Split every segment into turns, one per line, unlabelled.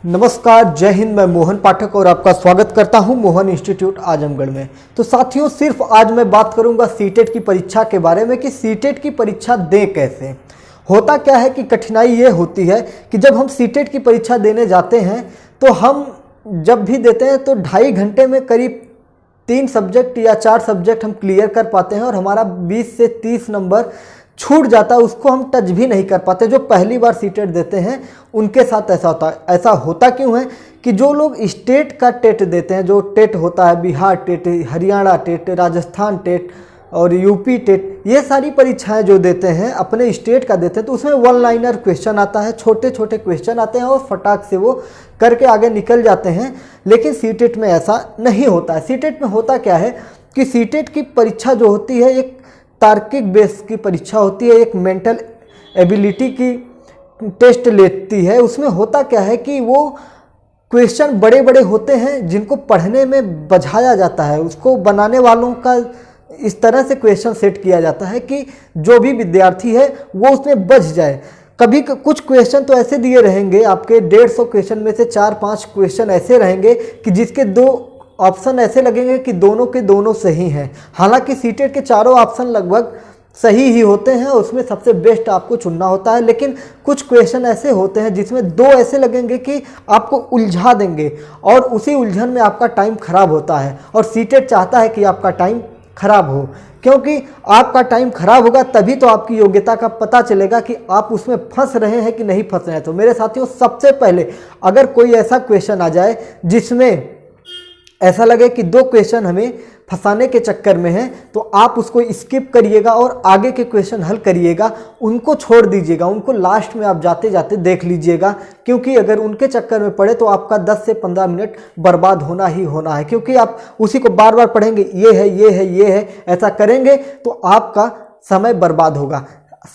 नमस्कार, जय हिंद। मैं मोहन पाठक और आपका स्वागत करता हूं मोहन इंस्टीट्यूट आजमगढ़ में। तो साथियों, सिर्फ आज मैं बात करूंगा सीटेट की परीक्षा के बारे में कि सीटेट की परीक्षा दें कैसे। होता क्या है कि कठिनाई ये होती है कि जब हम सीटेट की परीक्षा देने जाते हैं तो हम जब भी देते हैं तो 2.5 घंटे में करीब 3 सब्जेक्ट या 4 सब्जेक्ट हम क्लियर कर पाते हैं और हमारा 20 से 30 नंबर छूट जाता है, उसको हम टच भी नहीं कर पाते। जो पहली बार सीटेट देते हैं उनके साथ ऐसा होता है। ऐसा होता क्यों है कि जो लोग स्टेट का टेट देते हैं, जो टेट होता है, Bihar TET, Haryana TET, Rajasthan TET और यूपी टेट, ये सारी परीक्षाएं जो देते हैं अपने स्टेट का देते हैं, तो उसमें 1 लाइनर क्वेश्चन आता है, छोटे छोटे क्वेश्चन आते हैं और फटाक से वो करके आगे निकल जाते हैं। लेकिन सीटेट में ऐसा नहीं होता है। सीटेट में होता क्या है कि सीटेट की परीक्षा जो होती है एक तार्किक बेस की परीक्षा होती है, एक मेंटल एबिलिटी की टेस्ट लेती है। उसमें होता क्या है कि वो क्वेश्चन बड़े बड़े होते हैं जिनको पढ़ने में बझाया जाता है। उसको बनाने वालों का इस तरह से क्वेश्चन सेट किया जाता है कि जो भी विद्यार्थी है वो उसमें बझ जाए। कभी कुछ क्वेश्चन तो ऐसे दिए रहेंगे, आपके 150 क्वेश्चन में से 4-5 क्वेश्चन ऐसे रहेंगे कि जिसके 2 ऑप्शन ऐसे लगेंगे कि दोनों के दोनों सही हैं। हालांकि सीटेट के चारों ऑप्शन लगभग सही ही होते हैं, उसमें सबसे बेस्ट आपको चुनना होता है। लेकिन कुछ क्वेश्चन ऐसे होते हैं जिसमें 2 ऐसे लगेंगे कि आपको उलझा देंगे और उसी उलझन में आपका टाइम खराब होता है। और सीटेट चाहता है कि आपका टाइम खराब हो, क्योंकि आपका टाइम खराब होगा तभी तो आपकी योग्यता का पता चलेगा कि आप उसमें फंस रहे हैं कि नहीं फंस रहे हैं। तो मेरे साथियों, सबसे पहले अगर कोई ऐसा क्वेश्चन आ जाए जिसमें ऐसा लगे कि 2 क्वेश्चन हमें फंसाने के चक्कर में हैं, तो आप उसको स्किप करिएगा और आगे के क्वेश्चन हल करिएगा, उनको छोड़ दीजिएगा, उनको लास्ट में आप जाते जाते देख लीजिएगा। क्योंकि अगर उनके चक्कर में पड़े तो आपका 10 से 15 मिनट बर्बाद होना ही होना है। क्योंकि आप उसी को बार बार पढ़ेंगे, ये है ये है ये है, ऐसा करेंगे तो आपका समय बर्बाद होगा।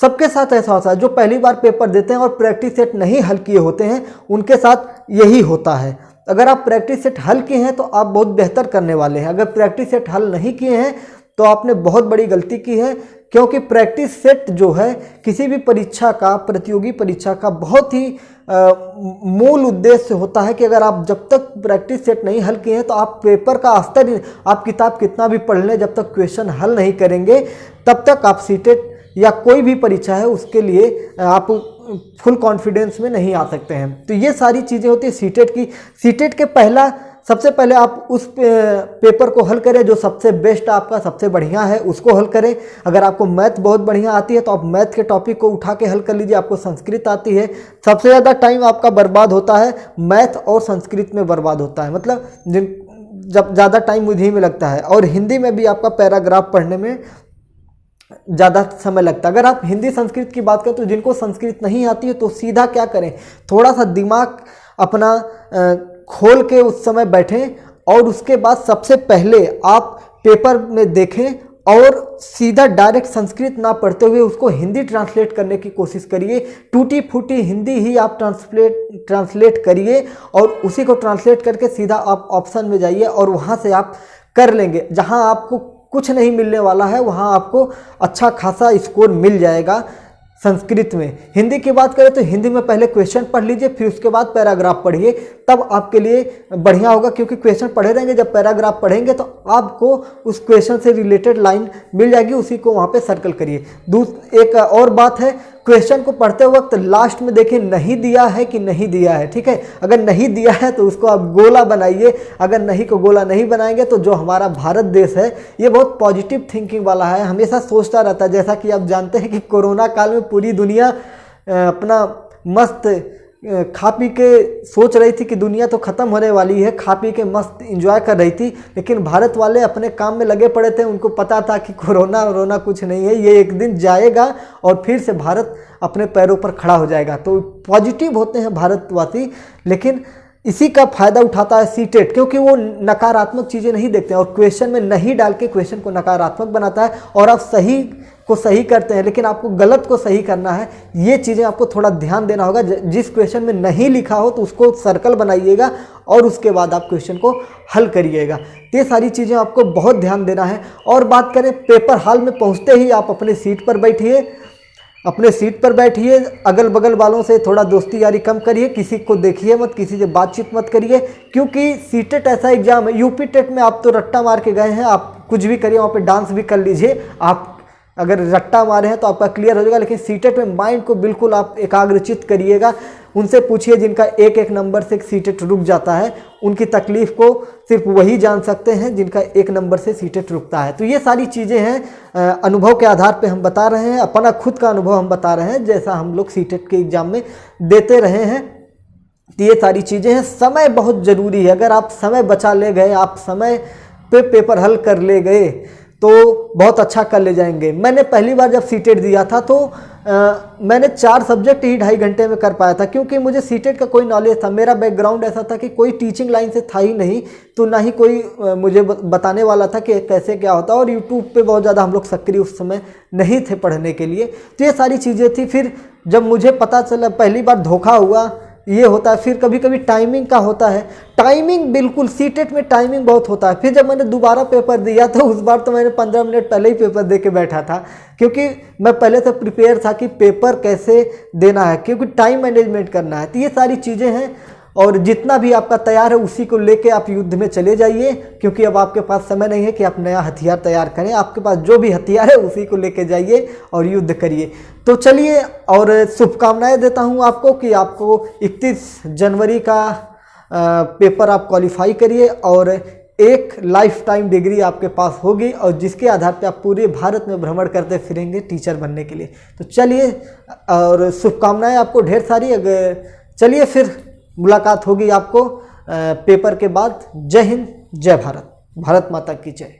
सबके साथ ऐसा होता है। जो पहली बार पेपर देते हैं और प्रैक्टिस सेट नहीं हल किए होते हैं उनके साथ यही होता है। अगर आप प्रैक्टिस सेट हल किए हैं तो आप बहुत बेहतर करने वाले हैं। अगर प्रैक्टिस सेट हल नहीं किए हैं तो आपने बहुत बड़ी गलती की है, क्योंकि प्रैक्टिस सेट जो है किसी भी परीक्षा का, प्रतियोगी परीक्षा का बहुत ही मूल उद्देश्य होता है कि अगर आप जब तक प्रैक्टिस सेट नहीं हल किए हैं तो आप पेपर का अस्तर ही, आप किताब कितना भी पढ़ लें, जब तक क्वेश्चन हल नहीं करेंगे तब तक आप सीटेट या कोई भी परीक्षा है उसके लिए आप फुल कॉन्फिडेंस में नहीं आ सकते हैं। तो ये सारी चीज़ें होती है सीटेट की। सीटेट के सबसे पहले आप उस पेपर को हल करें जो सबसे बेस्ट आपका, सबसे बढ़िया है, उसको हल करें। अगर आपको मैथ बहुत बढ़िया आती है तो आप मैथ के टॉपिक को उठा के हल कर लीजिए। आपको संस्कृत आती है, सबसे ज़्यादा टाइम आपका बर्बाद होता है मैथ और संस्कृत में बर्बाद होता है, मतलब जब ज़्यादा टाइम उन्हीं में लगता है। और हिंदी में भी आपका पैराग्राफ पढ़ने में ज़्यादा समय लगता है। अगर आप हिंदी संस्कृत की बात करें तो जिनको संस्कृत नहीं आती है तो सीधा क्या करें, थोड़ा सा दिमाग अपना खोल के उस समय बैठें और उसके बाद सबसे पहले आप पेपर में देखें और सीधा डायरेक्ट संस्कृत ना पढ़ते हुए उसको हिंदी ट्रांसलेट करने की कोशिश करिए। टूटी फूटी हिंदी ही आप ट्रांसलेट करिए और उसी को ट्रांसलेट करके सीधा आप ऑप्शन में जाइए और वहाँ से आप कर लेंगे। जहाँ आपको कुछ नहीं मिलने वाला है वहाँ आपको अच्छा खासा स्कोर मिल जाएगा संस्कृत में। हिंदी की बात करें तो हिंदी में पहले क्वेश्चन पढ़ लीजिए, फिर उसके बाद पैराग्राफ पढ़िए, तब आपके लिए बढ़िया होगा। क्योंकि क्वेश्चन पढ़े रहेंगे, जब पैराग्राफ पढ़ेंगे तो आपको उस क्वेश्चन से रिलेटेड लाइन मिल जाएगी, उसी को वहाँ पे सर्कल करिए। एक और बात है, क्वेश्चन को पढ़ते वक्त लास्ट में देखिए नहीं दिया है कि नहीं दिया है, ठीक है। अगर नहीं दिया है तो उसको आप गोला बनाइए, अगर नहीं को गोला नहीं बनाएंगे तो जो हमारा भारत देश है ये बहुत पॉजिटिव थिंकिंग वाला है, हमेशा सोचता रहता है। जैसा कि आप जानते हैं कि कोरोना काल में पूरी दुनिया अपना मस्त खा पी के सोच रही थी कि दुनिया तो ख़त्म होने वाली है, खा पी के मस्त एंजॉय कर रही थी, लेकिन भारत वाले अपने काम में लगे पड़े थे। उनको पता था कि कोरोना कुछ नहीं है, ये एक दिन जाएगा और फिर से भारत अपने पैरों पर खड़ा हो जाएगा। तो पॉजिटिव होते हैं भारतवासी, लेकिन इसी का फ़ायदा उठाता है सीटेट, क्योंकि वो नकारात्मक चीज़ें नहीं देखते हैं और क्वेश्चन में नहीं डाल के क्वेश्चन को नकारात्मक बनाता है और आप सही को सही करते हैं, लेकिन आपको गलत को सही करना है। ये चीज़ें आपको थोड़ा ध्यान देना होगा। जिस क्वेश्चन में नहीं लिखा हो तो उसको सर्कल बनाइएगा और उसके बाद आप क्वेश्चन को हल करिएगा। ये सारी चीज़ें आपको बहुत ध्यान देना है। और बात करें पेपर हॉल में पहुँचते ही आप अपने सीट पर बैठिए, अपने सीट पर बैठिए, अगल बगल वालों से थोड़ा दोस्ती यारी कम करिए, किसी को देखिए मत, किसी से बातचीत मत करिए, क्योंकि सीटेट ऐसा एग्जाम है। यूपी टेट में आप तो रट्टा मार के गए हैं, आप कुछ भी करिए, वहाँ पे डांस भी कर लीजिए, आप अगर रट्टा मारे हैं तो आपका क्लियर हो जाएगा। लेकिन सीटेट में माइंड को बिल्कुल आप एकाग्रचित करिएगा। उनसे पूछिए जिनका एक एक नंबर से सीटेट रुक जाता है, उनकी तकलीफ को सिर्फ वही जान सकते हैं जिनका एक नंबर से सीटेट रुकता है। तो ये सारी चीज़ें हैं, अनुभव के आधार पे हम बता रहे हैं, अपना खुद का अनुभव हम बता रहे हैं, जैसा हम लोग सीटेट के एग्ज़ाम में देते रहे हैं। तो ये सारी चीज़ें हैं। समय बहुत ज़रूरी है, अगर आप समय बचा ले गए, आप समय पे पेपर हल कर ले गए तो बहुत अच्छा कर ले जाएंगे। मैंने पहली बार जब सीटेट दिया था तो मैंने 4 सब्जेक्ट ही 2.5 घंटे में कर पाया था, क्योंकि मुझे सीटेट का कोई नॉलेज था। मेरा बैकग्राउंड ऐसा था कि कोई टीचिंग लाइन से था ही नहीं, तो ना ही कोई मुझे बताने वाला था कि कैसे क्या होता है, और यूट्यूब पे बहुत ज़्यादा हम लोग सक्रिय उस समय नहीं थे पढ़ने के लिए। तो ये सारी चीज़ें थी। फिर जब मुझे पता चला, पहली बार धोखा हुआ, ये होता है। फिर कभी कभी टाइमिंग का होता है, टाइमिंग बिल्कुल सीटेट में टाइमिंग बहुत होता है। फिर जब मैंने दोबारा पेपर दिया तो उस बार तो मैंने 15 मिनट पहले ही पेपर दे के बैठा था, क्योंकि मैं पहले से प्रिपेयर था कि पेपर कैसे देना है, क्योंकि टाइम मैनेजमेंट करना है। तो ये सारी चीज़ें हैं, और जितना भी आपका तैयार है उसी को लेके आप युद्ध में चले जाइए, क्योंकि अब आपके पास समय नहीं है कि आप नया हथियार तैयार करें। आपके पास जो भी हथियार है उसी को लेके जाइए और युद्ध करिए। तो चलिए, और शुभकामनाएं देता हूं आपको कि आपको 31 जनवरी का पेपर आप क्वालिफाई करिए, और एक लाइफ टाइम डिग्री आपके पास होगी, और जिसके आधार पर आप पूरे भारत में भ्रमण करते फिरेंगे टीचर बनने के लिए। तो चलिए, और शुभकामनाएं आपको ढेर सारी। अगर चलिए फिर मुलाकात होगी आपको पेपर के बाद। जय हिंद, जय भारत, भारत माता की जय।